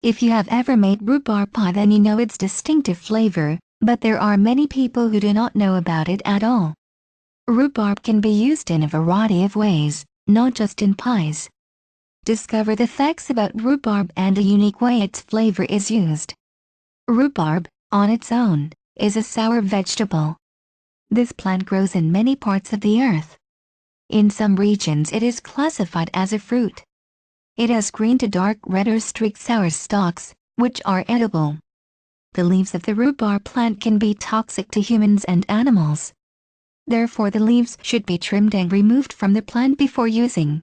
If you have ever made rhubarb pie, then you know its distinctive flavor, but there are many people who do not know about it at all. Rhubarb can be used in a variety of ways, not just in pies. Discover the facts about rhubarb and a unique way its flavor is used. Rhubarb, on its own, is a sour vegetable. This plant grows in many parts of the earth. In some regions it is classified as a fruit. It has green to dark red or streaked sour stalks, which are edible. The leaves of the rhubarb plant can be toxic to humans and animals. Therefore the leaves should be trimmed and removed from the plant before using.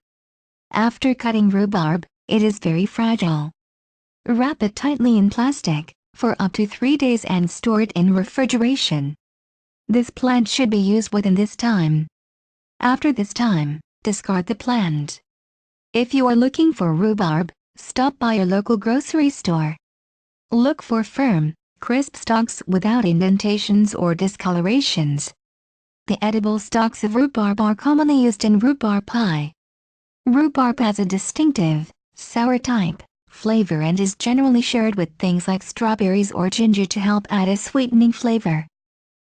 After cutting rhubarb, it is very fragile. Wrap it tightly in plastic for up to 3 days and store it in refrigeration. This plant should be used within this time. After this time, discard the plant. If you are looking for rhubarb, stop by your local grocery store. Look for firm, crisp stalks without indentations or discolorations. The edible stalks of rhubarb are commonly used in rhubarb pie. Rhubarb has a distinctive, sour type flavor and is generally shared with things like strawberries or ginger to help add a sweetening flavor.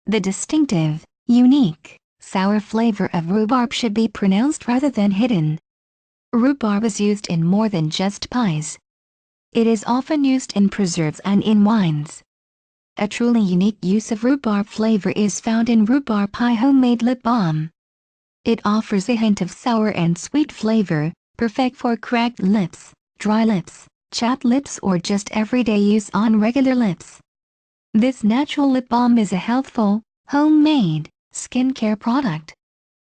The distinctive, unique, sour flavor of rhubarb should be pronounced rather than hidden. Rhubarb is used in more than just pies. It is often used in preserves and in wines. A truly unique use of rhubarb flavor is found in rhubarb pie homemade lip balm. It offers a hint of sour and sweet flavor, perfect for cracked lips, dry lips, chapped lips, or just everyday use on regular lips. This natural lip balm is a healthful, homemade skincare product.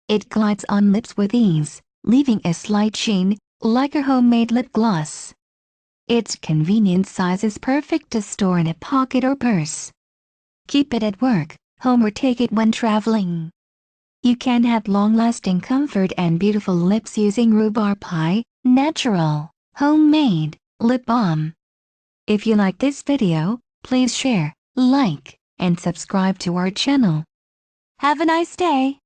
It glides on lips with ease, leaving a slight sheen, like a homemade lip gloss. Its convenient size is perfect to store in a pocket or purse. Keep it at work, home, or take it when traveling. You can have long-lasting comfort and beautiful lips using rhubarb pie, natural, homemade, lip balm. If you like this video, please share, like, and subscribe to our channel. Have a nice day!